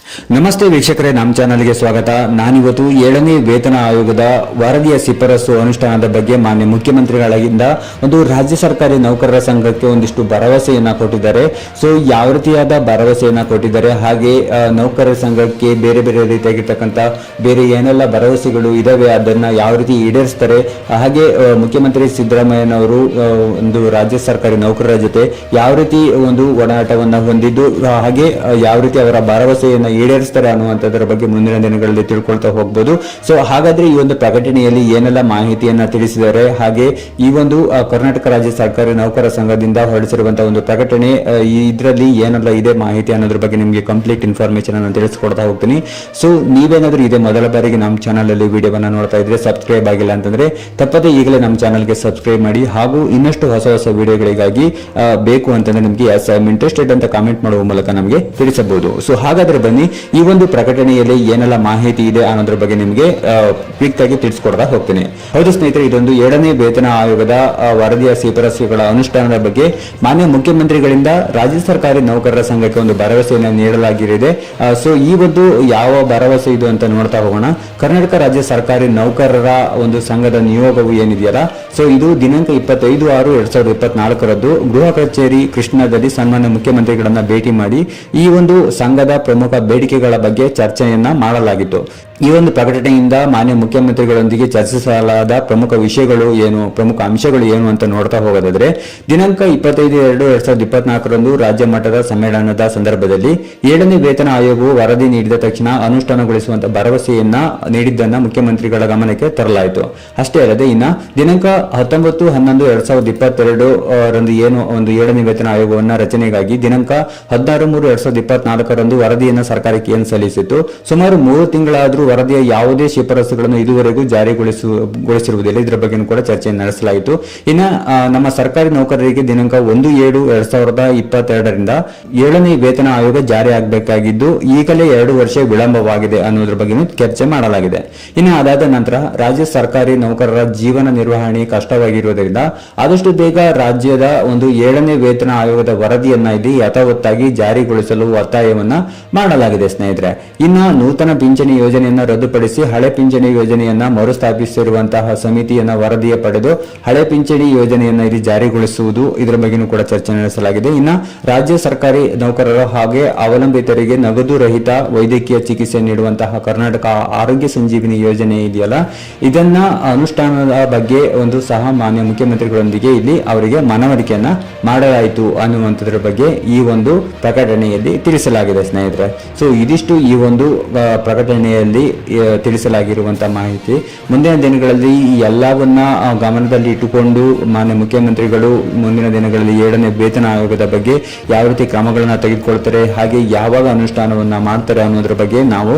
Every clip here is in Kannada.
ನಮಸ್ತೆ ವೀಕ್ಷಕರೇ, ನಮ್ಮ ಚಾನಲ್ಗೆ ಸ್ವಾಗತ. ನಾನಿವತ್ತು 7ನೇ ವೇತನ ಆಯೋಗದ ವರದಿಯ ಶಿಫಾರಸು ಅನುಷ್ಠಾನದ ಬಗ್ಗೆ ಮಾನ್ಯ ಮುಖ್ಯಮಂತ್ರಿಗಳಿಂದ ಒಂದು ರಾಜ್ಯ ಸರ್ಕಾರಿ ನೌಕರರ ಸಂಘಕ್ಕೆ ಒಂದಿಷ್ಟು ಭರವಸೆಯನ್ನ ಕೊಟ್ಟಿದ್ದಾರೆ. ಸೊ ಯಾವ ರೀತಿಯಾದ ಭರವಸೆಯನ್ನ ಕೊಟ್ಟಿದ್ದಾರೆ, ಹಾಗೆ ನೌಕರರ ಸಂಘಕ್ಕೆ ಬೇರೆ ಬೇರೆ ರೀತಿಯಾಗಿರ್ತಕ್ಕಂಥ ಬೇರೆ ಏನೆಲ್ಲ ಭರವಸೆಗಳು ಇದಾವೆ ಅದನ್ನ ಯಾವ ರೀತಿ ಈಡೇರಿಸ್ತಾರೆ, ಹಾಗೆ ಮುಖ್ಯಮಂತ್ರಿ ಸಿದ್ದರಾಮಯ್ಯನವರು ಒಂದು ರಾಜ್ಯ ಸರ್ಕಾರಿ ನೌಕರರ ಜೊತೆ ಯಾವ ರೀತಿ ಒಂದು ಒಡನಾಟವನ್ನ ಹೊಂದಿದ್ದು, ಹಾಗೆ ಯಾವ ರೀತಿ ಅವರ ಭರವಸೆಯನ್ನ ಈಡೇರಿಸ್ತಾರೆ ಅನ್ನುವಂಥದ್ರ ಬಗ್ಗೆ ಮುಂದಿನ ದಿನಗಳಲ್ಲಿ ತಿಳ್ಕೊಳ್ತಾ ಹೋಗ್ಬೋದು. ಸೊ ಹಾಗಾದ್ರೆ ಈ ಒಂದು ಪ್ರಕಟಣೆಯಲ್ಲಿ ಏನೆಲ್ಲ ಮಾಹಿತಿಯನ್ನ ತಿಳಿಸಿದ್ದಾರೆ, ಹಾಗೆ ಈ ಒಂದು ಕರ್ನಾಟಕ ರಾಜ್ಯ ಸರ್ಕಾರಿ ನೌಕರರ ಸಂಘದಿಂದ ಹೊರಡಿಸಿರುವಂತಹ ಒಂದು ಪ್ರಕಟಣೆ, ಇದರಲ್ಲಿ ಏನೆಲ್ಲ ಇದೆ ಮಾಹಿತಿ ಅನ್ನೋದ್ರ ಬಗ್ಗೆ ನಿಮಗೆ ಕಂಪ್ಲೀಟ್ ಇನ್ಫಾರ್ಮೇಶನ್ ಅನ್ನು ತಿಳಿಸ್ಕೊಡ್ತಾ ಹೋಗ್ತೀನಿ. ಸೊ ನೀವೇನಾದ್ರೂ ಇದೇ ಮೊದಲ ಬಾರಿಗೆ ನಮ್ಮ ಚಾನಲ್ ಅಲ್ಲಿ ವಿಡಿಯೋವನ್ನ ನೋಡ್ತಾ ಇದ್ರೆ, ಸಬ್ಸ್ಕ್ರೈಬ್ ಆಗಿಲ್ಲ ಅಂತಂದ್ರೆ ತಪ್ಪದೇ ಈಗಲೇ ನಮ್ಮ ಚಾನಲ್ಗೆ ಸಬ್ಸ್ಕ್ರೈಬ್ ಮಾಡಿ, ಹಾಗೂ ಇನ್ನಷ್ಟು ಹೊಸ ಹೊಸ ವಿಡಿಯೋಗಳಿಗಾಗಿ ಬೇಕು ಅಂತಂದ್ರೆ ನಿಮಗೆ ಎಸ್ ಐ ಆಮ್ ಇಂಟ್ರೆಸ್ಟೆಡ್ ಅಂತ ಕಾಮೆಂಟ್ ಮಾಡುವ ಮೂಲಕ ನಮಗೆ ತಿಳಿಸಬಹುದು. ಸೊ ಹಾಗಾದ್ರೆ ಬನ್ನಿ, ಈ ಒಂದು ಪ್ರಕಟಣೆಯಲ್ಲಿ ಏನೆಲ್ಲ ಮಾಹಿತಿ ಇದೆ ಅನ್ನೋದ್ರ ಬಗ್ಗೆ ನಿಮಗೆ ಕ್ವಿಕ್ ಆಗಿ ತಿಳಿಸ್ಕೊಡ್ತಾ ಹೋಗ್ತೀನಿ. ಹೌದು ಸ್ನೇಹಿತರೆ, ಇದೊಂದು 7ನೇ ವೇತನ ಆಯೋಗದ ವರದಿಯ ಶಿಫಾರಸುಗಳ ಅನುಷ್ಠಾನದ ಬಗ್ಗೆ ಮಾನ್ಯ ಮುಖ್ಯಮಂತ್ರಿಗಳಿಂದ ರಾಜ್ಯ ಸರ್ಕಾರಿ ನೌಕರರ ಸಂಘಕ್ಕೆ ಒಂದು ಭರವಸೆಯನ್ನು ನೀಡಲಾಗಿದೆ. ಸೊ ಈ ಒಂದು ಯಾವ ಭರವಸೆ ಇದು ಅಂತ ನೋಡ್ತಾ ಹೋಗೋಣ. ಕರ್ನಾಟಕ ರಾಜ್ಯ ಸರ್ಕಾರಿ ನೌಕರರ ಒಂದು ಸಂಘದ ನಿಯೋಗವು ಏನಿದೆಯಲ್ಲ, ಸೊ ಇದು ದಿನಾಂಕ 25/6/2024 ಗೃಹ ಕಚೇರಿ ಕೃಷ್ಣದಲ್ಲಿ ಸನ್ಮಾನ್ಯ ಮುಖ್ಯಮಂತ್ರಿಗಳನ್ನ ಭೇಟಿ ಮಾಡಿ ಈ ಒಂದು ಸಂಘದ ಪ್ರಮುಖ ಬೇಡಿಕೆಗಳ ಬಗ್ಗೆ ಚರ್ಚೆಯನ್ನ ಮಾಡಲಾಗಿತ್ತು. ಈ ಒಂದು ಪ್ರಕಟಣೆಯಿಂದ ಮಾನ್ಯ ಮುಖ್ಯಮಂತ್ರಿಗಳೊಂದಿಗೆ ಚರ್ಚಿಸಲಾದ ಪ್ರಮುಖ ವಿಷಯಗಳು ಏನು, ಪ್ರಮುಖ ಅಂಶಗಳು ಏನು ಅಂತ ನೋಡ್ತಾ ಹೋಗೋದಾದ್ರೆ, ದಿನಾಂಕ 25/2/2024 ರಾಜ್ಯ ಮಟ್ಟದ ಸಮ್ಮೇಳನದ ಸಂದರ್ಭದಲ್ಲಿ 7ನೇ ವೇತನ ಆಯೋಗವು ವರದಿ ನೀಡಿದ ತಕ್ಷಣ ಅನುಷ್ಠಾನಗೊಳಿಸುವಂತಹ ಭರವಸೆಯನ್ನ ನೀಡಿದ್ದನ್ನ ಮುಖ್ಯಮಂತ್ರಿಗಳ ಗಮನಕ್ಕೆ ತರಲಾಯಿತು. ಅಷ್ಟೇ ಅಲ್ಲದೆ ಇನ್ನ ದಿನಾಂಕ 19/11/2022 ರಂದು ಏನು ಒಂದು 7ನೇ ವೇತನ ಆಯೋಗವನ್ನ ರಚನೆಗಾಗಿ ದಿನಾಂಕ 16/3/2024 ವರದಿಯನ್ನ ಸರ್ಕಾರಕ್ಕೆ ಏನು ಸಲ್ಲಿಸಿತ್ತು. ಸುಮಾರು 3 ತಿಂಗಳಾದ್ರೂ ವರದಿಯ ಯಾವುದೇ ಶಿಫಾರಸುಗಳನ್ನು ಇದುವರೆಗೂ ಜಾರಿಗೊಳಿಸಿರುವುದಿಲ್ಲ. ಇದರ ಬಗ್ಗೆ ಕೂಡ ಚರ್ಚೆ ನಡೆಸಲಾಯಿತು. ಇನ್ನು ನಮ್ಮ ಸರ್ಕಾರಿ ನೌಕರರಿಗೆ ದಿನಾಂಕ 1/7/2022 7ನೇ ವೇತನ ಆಯೋಗ ಜಾರಿ ಆಗಬೇಕಾಗಿದ್ದು ಈಗಲೇ 2 ವರ್ಷ ವಿಳಂಬವಾಗಿದೆ ಅನ್ನೋದ್ರ ಬಗ್ಗೆ ಚರ್ಚೆ ಮಾಡಲಾಗಿದೆ. ಇನ್ನು ಅದಾದ ನಂತರ ರಾಜ್ಯ ಸರ್ಕಾರಿ ನೌಕರರ ಜೀವನ ನಿರ್ವಹಣೆ ಕಷ್ಟವಾಗಿರುವುದರಿಂದ ಆದಷ್ಟು ಬೇಗ ರಾಜ್ಯದ ಒಂದು 7ನೇ ವೇತನ ಆಯೋಗದ ವರದಿಯನ್ನ ಇಲ್ಲಿ ಯಥಾವತ್ತಾಗಿ ಜಾರಿಗೊಳಿಸಲು ಒತ್ತಾಯವನ್ನ ಮಾಡಲಾಗಿದೆ ಸ್ನೇಹಿತರೆ. ಇನ್ನು ನೂತನ ಪಿಂಚಣಿ ಯೋಜನೆಯನ್ನ ರದ್ದುಪಡಿಸಿ ಹಳೆ ಪಿಂಚಣಿ ಯೋಜನೆಯನ್ನ ಮರುಸ್ಥಾಪಿಸಿರುವಂತಹ ಸಮಿತಿಯನ್ನ ವರದಿಯ ಪಡೆದು ಹಳೆ ಪಿಂಚಣಿ ಯೋಜನೆಯನ್ನ ಇಲ್ಲಿ ಜಾರಿಗೊಳಿಸುವುದು, ಇದರ ಬಗ್ಗೆಯೂ ಕೂಡ ಚರ್ಚೆ ನಡೆಸಲಾಗಿದೆ. ಇನ್ನು ರಾಜ್ಯ ಸರ್ಕಾರಿ ನೌಕರರು ಹಾಗೆ ಅವಲಂಬಿತರಿಗೆ ನಗದು ರಹಿತ ವೈದ್ಯಕೀಯ ಚಿಕಿತ್ಸೆ ನೀಡುವಂತಹ ಕರ್ನಾಟಕ ಆರೋಗ್ಯ ಸಂಜೀವಿನಿ ಯೋಜನೆ ಇದೆಯಲ್ಲ, ಇದನ್ನ ಅನುಷ್ಠಾನದ ಬಗ್ಗೆ ಒಂದು ಸಹ ಮಾನ್ಯ ಮುಖ್ಯಮಂತ್ರಿಗಳೊಂದಿಗೆ ಇಲ್ಲಿ ಅವರಿಗೆ ಮನವರಿಕೆಯನ್ನ ಮಾಡಲಾಯಿತು ಅನ್ನುವಂಥದ್ರ ಬಗ್ಗೆ ಈ ಒಂದು ಪ್ರಕಟಣೆಯಲ್ಲಿ ತಿಳಿಸಲಾಗಿದೆ ಸ್ನೇಹಿತರೆ. ಸೊ ಇದಿಷ್ಟು ಈ ಒಂದು ಪ್ರಕಟಣೆಯಲ್ಲಿ ತಿಳಿಸಲಾಗಿರುವಂತಹ ಮಾಹಿತಿ. ಮುಂದಿನ ದಿನಗಳಲ್ಲಿ ಈ ಎಲ್ಲವನ್ನ ಗಮನದಲ್ಲಿ ಇಟ್ಟುಕೊಂಡು ಮಾನ್ಯ ಮುಖ್ಯಮಂತ್ರಿಗಳು ಮುಂದಿನ ದಿನಗಳಲ್ಲಿ 7ನೇ ವೇತನ ಆಯೋಗದ ಬಗ್ಗೆ ಯಾವ ರೀತಿ ಕ್ರಮಗಳನ್ನ ತೆಗೆದುಕೊಳ್ತಾರೆ, ಹಾಗೆ ಯಾವಾಗ ಅನುಷ್ಠಾನವನ್ನ ಮಾಡ್ತಾರೆ ಅನ್ನೋದ್ರ ಬಗ್ಗೆ ನಾವು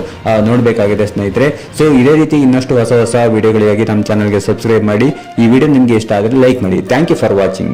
ನೋಡಬೇಕಾಗಿದೆ ಸ್ನೇಹಿತರೆ. ಸೊ ಇದೇ ರೀತಿ ಇನ್ನಷ್ಟು ಹೊಸ ಹೊಸ ವಿಡಿಯೋಗಳಿಗಾಗಿ ನಮ್ಮ ಚಾನಲ್ಗೆ ಸಬ್ಸ್ಕ್ರೈಬ್ ಮಾಡಿ. ಈ ವಿಡಿಯೋ ನಿಮಗೆ ಇಷ್ಟ ಆದರೆ ಲೈಕ್ ಮಾಡಿ. Thank you for watching.